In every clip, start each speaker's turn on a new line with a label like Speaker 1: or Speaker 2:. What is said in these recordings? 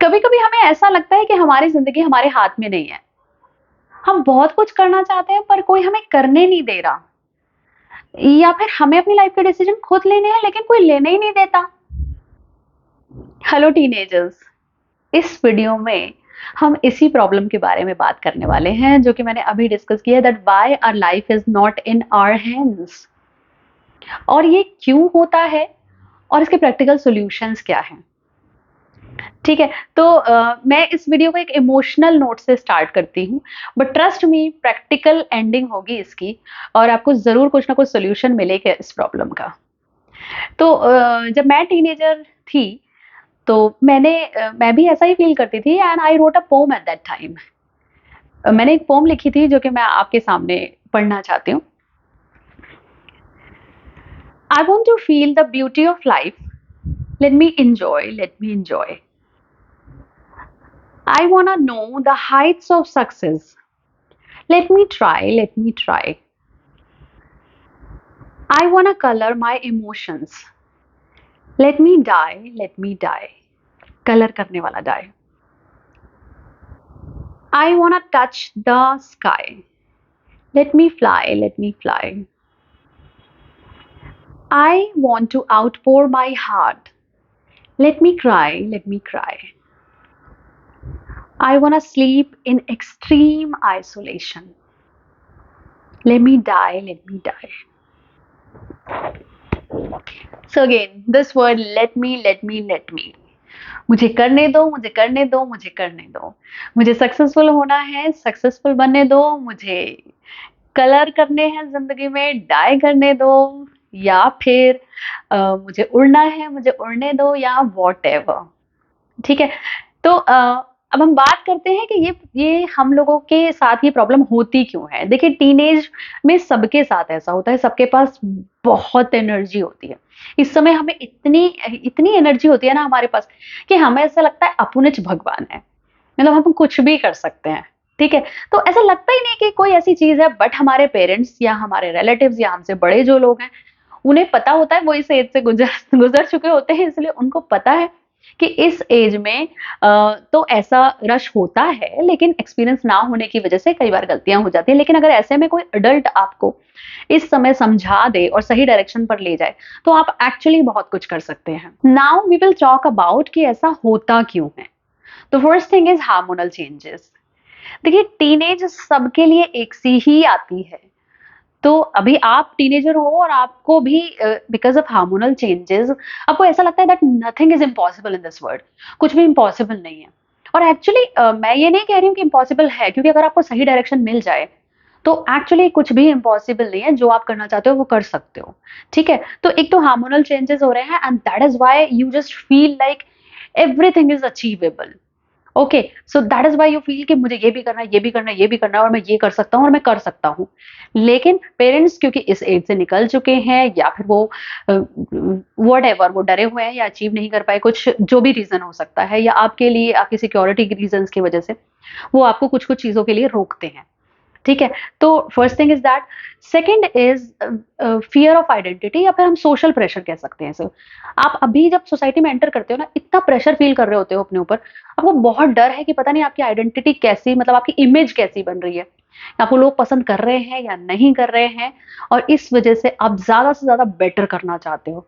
Speaker 1: कभी कभी हमें ऐसा लगता है कि हमारी जिंदगी हमारे हाथ में नहीं है। हम बहुत कुछ करना चाहते हैं पर कोई हमें करने नहीं दे रहा, या फिर हमें अपनी लाइफ के डिसीजन खुद लेने हैं लेकिन कोई लेने ही नहीं देता। हेलो टीनेजर्स, इस वीडियो में हम इसी प्रॉब्लम के बारे में बात करने वाले हैं जो कि मैंने अभी डिस्कस किया, that why our life is not in our hands, और ये क्यों होता है और इसके प्रैक्टिकल सॉल्यूशंस क्या हैं। ठीक है, तो मैं इस वीडियो को एक इमोशनल नोट से स्टार्ट करती हूँ, but trust me practical ending होगी इसकी, और आपको जरूर कुछ ना कुछ सोल्यूशन मिलेगा इस प्रॉब्लम का। तो जब मैं टीनेजर थी तो मैं भी ऐसा ही फील करती थी, and I wrote a poem at that time. मैंने एक पोम लिखी थी जो कि मैं आपके सामने पढ़ना चाहती हूँ। I want to feel the beauty of life, let me enjoy. I want to know the heights of success. Let me try. I want to color my emotions. Let me die. Color करने वाला die. I want to touch the sky. Let me fly. I want to outpour my heart. Let me cry. I want to sleep in extreme isolation. Let me die. So again, this word let me. मुझे करने दो। मुझे successful होना है, successful बनने दो। मुझे colour करने हैं जिंदगी में, डाई करने दो, या फिर मुझे उड़ना है, मुझे उड़ने दो, या वॉट एवर। ठीक है, तो अब हम बात करते हैं कि ये हम लोगों के साथ ये प्रॉब्लम होती क्यों है। देखिए, टीनेज में सबके साथ ऐसा होता है, सबके पास बहुत एनर्जी होती है। इस समय हमें इतनी इतनी एनर्जी होती है ना हमारे पास, कि हमें ऐसा लगता है अपुनिच भगवान है, मतलब हम कुछ भी कर सकते हैं। ठीक है, तो ऐसा लगता ही नहीं कि कोई ऐसी चीज है, बट हमारे पेरेंट्स या हमारे रिलेटिव्स या हमसे बड़े जो लोग हैं, उन्हें पता होता है, वो इस एज से गुजर गुजर चुके होते हैं, इसलिए उनको पता है कि इस एज में तो ऐसा रश होता है, लेकिन एक्सपीरियंस ना होने की वजह से कई बार गलतियां हो जाती हैं। लेकिन अगर ऐसे में कोई अडल्ट आपको इस समय समझा दे और सही डायरेक्शन पर ले जाए, तो आप एक्चुअली बहुत कुछ कर सकते हैं। Now we will talk about कि ऐसा होता क्यों है। तो first thing is hormonal changes. देखिए, टीनेज सबके लिए एक सी ही आती है। तो अभी आप टीनेजर हो और आपको भी बिकॉज ऑफ हार्मोनल चेंजेस आपको ऐसा लगता है that nothing is impossible in this world, कुछ भी इम्पॉसिबल नहीं है। और एक्चुअली मैं ये नहीं कह रही हूँ कि इम्पॉसिबल है, क्योंकि अगर आपको सही डायरेक्शन मिल जाए तो एक्चुअली कुछ भी इम्पॉसिबल नहीं है। जो आप करना चाहते हो वो कर सकते हो। ठीक है, तो एक तो हार्मोनल चेंजेस हो रहे हैं, and that is why you just feel like everything is achievable. Okay, so that is why you feel कि मुझे ये भी करना है, ये भी करना है, ये भी करना है, और मैं ये कर सकता हूँ और मैं कर सकता हूँ। लेकिन पेरेंट्स क्योंकि इस एज से निकल चुके हैं, या फिर वो वट एवर वो डरे हुए हैं या अचीव नहीं कर पाए, कुछ जो भी रीजन हो सकता है, या आपके लिए आपकी सिक्योरिटी के रीजन की वजह से वो आपको कुछ कुछ चीजों के लिए रोकते हैं। ठीक है, तो first thing is that. Second is fear of identity, या फिर हम सोशल प्रेशर कह सकते हैं इसे। आप अभी जब सोसाइटी में एंटर करते हो ना, इतना प्रेशर फील कर रहे होते हो अपने ऊपर, आपको बहुत डर है कि पता नहीं आपकी आइडेंटिटी कैसी, मतलब आपकी इमेज कैसी बन रही है, आपको लोग पसंद कर रहे हैं या नहीं कर रहे हैं, और इस वजह से आप ज्यादा से ज्यादा बेटर करना चाहते हो।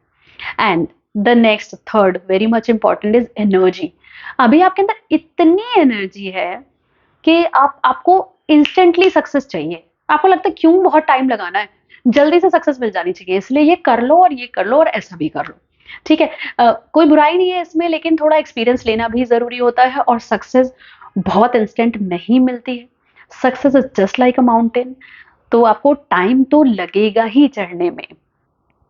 Speaker 1: And the next third very much important is energy. अभी आपके अंदर इतनी एनर्जी है कि आपको इंस्टेंटली सक्सेस चाहिए। आपको लगता है क्यों बहुत टाइम लगाना है, जल्दी से सक्सेस मिल जानी चाहिए, इसलिए ये कर लो और ये कर लो और ऐसा भी कर लो। ठीक है, कोई बुराई नहीं है इसमें, लेकिन थोड़ा एक्सपीरियंस लेना भी जरूरी होता है, और सक्सेस बहुत इंस्टेंट नहीं मिलती है। Success is just like a mountain, तो आपको टाइम तो लगेगा ही चढ़ने में,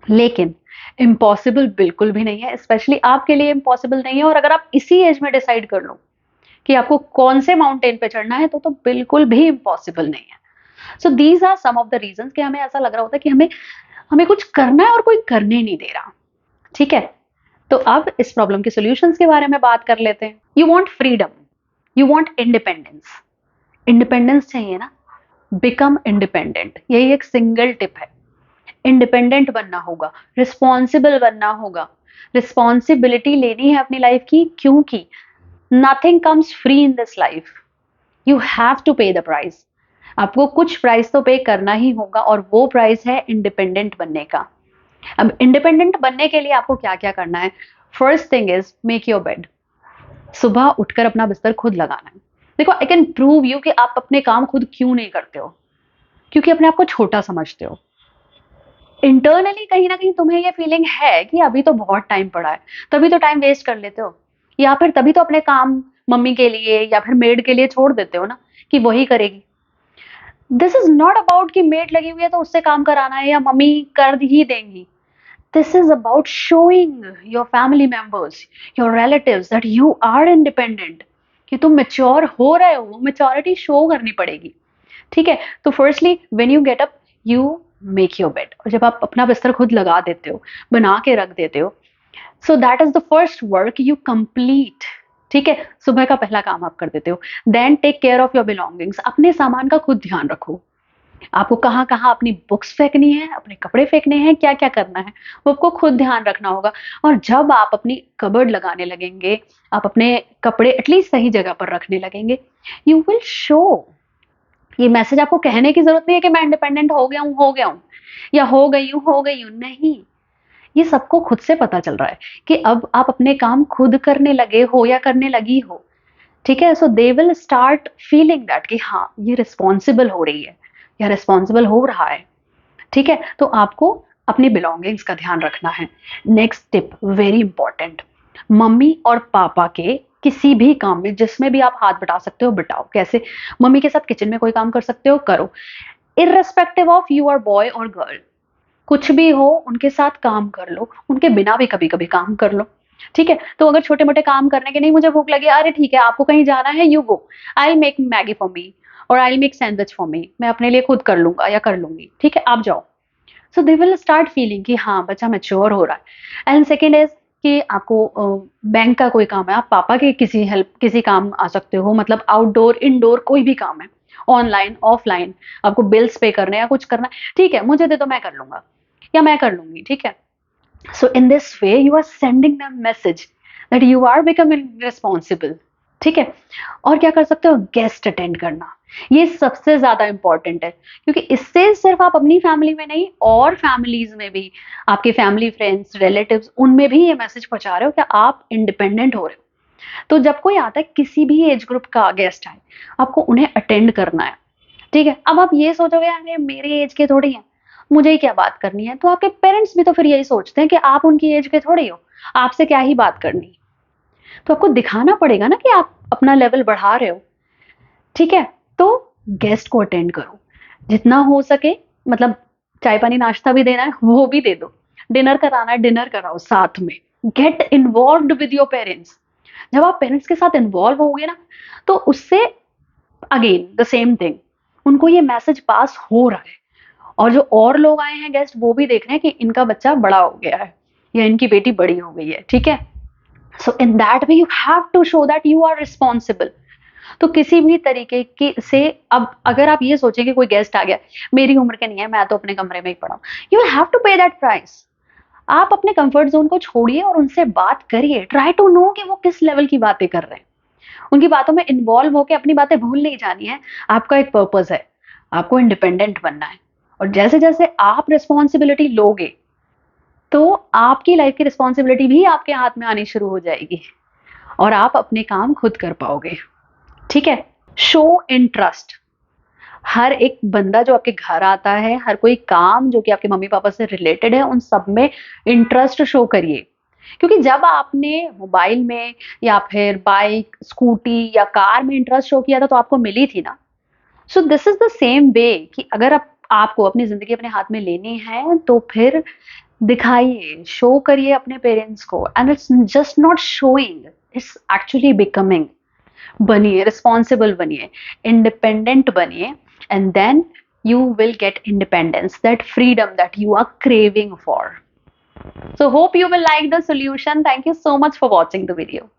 Speaker 1: लेकिन इम्पॉसिबल बिल्कुल भी नहीं है। स्पेशली आपके लिए इम्पॉसिबल नहीं है, और अगर आप इसी एज में डिसाइड कर लो कि आपको कौन से माउंटेन पे चढ़ना है, तो बिल्कुल भी इम्पॉसिबल नहीं है। So these are some of the reasons कि हमें ऐसा लग रहा होता है कि हमें हमें कुछ करना है और कोई करने नहीं दे रहा। ठीक है, तो अब इस प्रॉब्लम के सॉल्यूशंस के बारे में बात कर लेते हैं। You want freedom, you want independence. Independence चाहिए ना, बिकम इंडिपेंडेंट, यही एक सिंगल टिप है। इंडिपेंडेंट बनना होगा, रिस्पॉन्सिबल बनना होगा, रिस्पॉन्सिबिलिटी लेनी है अपनी लाइफ की, क्योंकि nothing comes free in this life, you have to pay the price. आपको कुछ प्राइस तो पे करना ही होगा, और वो प्राइस है इंडिपेंडेंट बनने का। अब इंडिपेंडेंट बनने के लिए आपको क्या क्या करना है? First thing is make your bed. सुबह उठकर अपना बिस्तर खुद लगाना है। देखो, आई कैन प्रूव यू कि आप अपने काम खुद क्यों नहीं करते हो, क्योंकि अपने आप को छोटा समझते हो। इंटरनली कहीं ना कहीं तुम्हें ये फीलिंग है कि अभी तो बहुत टाइम पड़ा है, तभी तो टाइम वेस्ट कर लेते हो, या फिर तभी तो अपने काम मम्मी के लिए या फिर मेड के लिए छोड़ देते हो ना, कि वही करेगी। दिस इज नॉट अबाउट कि मेड लगी हुई है तो उससे काम कराना है या मम्मी कर ही देंगी। This is about showing your family members, your relatives that you are independent, कि तुम मेच्योर हो रहे हो, वो मेच्योरिटी शो करनी पड़ेगी। ठीक है, तो firstly when you get up, you make your bed. और जब आप अपना बिस्तर खुद लगा देते हो, बना के रख देते हो, so that is the first work you complete. ठीक है, सुबह का पहला काम आप कर देते हो। Then take care of your belongings, अपने सामान का खुद ध्यान रखो। आपको कहाँ कहाँ अपनी बुक्स फेंकनी है, अपने कपड़े फेंकने हैं, क्या क्या करना है, वो आपको खुद ध्यान रखना होगा। और जब आप अपनी कबर्ड लगाने लगेंगे, आप अपने कपड़े एटलीस्ट सही जगह पर रखने लगेंगे, यू विल शो। ये मैसेज आपको कहने की जरूरत नहीं है कि मैं इंडिपेंडेंट हो गया हूं, या हो गई हूं, नहीं। ये सबको खुद से पता चल रहा है कि अब आप अपने काम खुद करने लगे हो या करने लगी हो। ठीक है, so they will start feeling that कि हाँ, ये रिस्पॉन्सिबल हो रही है या रिस्पॉन्सिबल हो रहा है। ठीक है, तो आपको अपनी बिलोंगिंग्स का ध्यान रखना है। Next tip very important, mummy और पापा के किसी भी काम में जिसमें भी आप हाथ बटा सकते हो बटाओ। कैसे? मम्मी के साथ किचन में कोई काम कर सकते हो, करो, irrespective of you are boy और गर्ल। कुछ भी हो, उनके साथ काम कर लो, उनके बिना भी कभी कभी काम कर लो। ठीक है, तो अगर छोटे मोटे काम करने के, नहीं मुझे भूख लगी, अरे ठीक है आपको कहीं जाना है, you go, I make Maggi for me, और I make sandwich for me, मैं अपने लिए खुद कर लूंगा या कर लूंगी, ठीक है आप जाओ। सो दे विल स्टार्ट फीलिंग कि हाँ बच्चा मैच्योर हो रहा है। एंड सेकेंड इज कि आपको बैंक का कोई काम है, आप पापा के किसी काम आ सकते हो, मतलब आउटडोर इनडोर कोई भी काम है, ऑनलाइन ऑफलाइन, आपको बिल्स पे करने या कुछ करना है, ठीक है मुझे दे दो मैं कर लूंगा या मैं कर लूंगी। ठीक है, so in this way you are sending the message that you are becoming responsible. ठीक है, और क्या कर सकते हो? गेस्ट अटेंड करना, ये सबसे ज्यादा इंपॉर्टेंट है, क्योंकि इससे सिर्फ आप अपनी फैमिली में नहीं, और फैमिलीज में भी, आपके फैमिली फ्रेंड्स रिलेटिव्स, उनमें भी ये मैसेज पहुंचा रहे हो कि आप इंडिपेंडेंट हो रहे हो। तो जब कोई आता है, किसी भी एज ग्रुप का गेस्ट आए, आपको उन्हें अटेंड करना है। ठीक है, अब आप ये सोचोगे अरे मेरे एज के थोड़ी हैं, मुझे ही क्या बात करनी है, तो आपके पेरेंट्स भी तो फिर यही सोचते हैं कि आप उनकी एज के थोड़े हो, आपसे क्या ही बात करनी। तो आपको दिखाना पड़ेगा ना कि आप अपना लेवल बढ़ा रहे हो। ठीक है, तो गेस्ट को अटेंड करो जितना हो सके, मतलब चाय पानी नाश्ता भी देना है वो भी दे दो, डिनर कराना है डिनर कराओ साथ में। Get involved with your parents. जब आप पेरेंट्स के साथ इन्वॉल्व होगे ना, तो उससे अगेन द सेम थिंग, उनको ये मैसेज पास हो रहा है, और जो और लोग आए हैं गेस्ट, वो भी देख रहे हैं कि इनका बच्चा बड़ा हो गया है या इनकी बेटी बड़ी हो गई है। ठीक है, so in that way you have to show that you are responsible. तो किसी भी तरीके की से, अब अगर आप ये सोचें कि कोई गेस्ट आ गया, मेरी उम्र के नहीं है, मैं तो अपने कमरे में ही पड़ा हूं, यू हैव टू पे दैट प्राइस। आप अपने कंफर्ट जोन को छोड़िए और उनसे बात करिए, ट्राई टू नो कि वो किस लेवल की बातें कर रहे हैं। उनकी बातों में इन्वॉल्व होकर अपनी बातें भूल नहीं जानी है। आपका एक पर्पस है, आपको इंडिपेंडेंट बनना है, और जैसे जैसे आप रिस्पॉन्सिबिलिटी लोगे, तो आपकी लाइफ की रिस्पॉन्सिबिलिटी भी आपके हाथ में आनी शुरू हो जाएगी, और आप अपने काम खुद कर पाओगे। ठीक है, शो इंटरेस्ट। हर एक बंदा जो आपके घर आता है, हर कोई काम जो कि आपके मम्मी पापा से रिलेटेड है, उन सब में इंटरेस्ट शो करिए। क्योंकि जब आपने मोबाइल में या फिर बाइक स्कूटी या कार में इंटरेस्ट शो किया था, तो आपको मिली थी ना। So this is the same way कि अगर आपको अपनी जिंदगी अपने हाथ में लेनी है, तो फिर दिखाइए, शो करिए अपने पेरेंट्स को। And it's just not showing, it's actually becoming. बनिए, रिस्पॉन्सिबल बनिए, इंडिपेंडेंट बनिए, and then you will get independence, that freedom that you are craving for. So hope you will like the solution. Thank you so much for watching the video.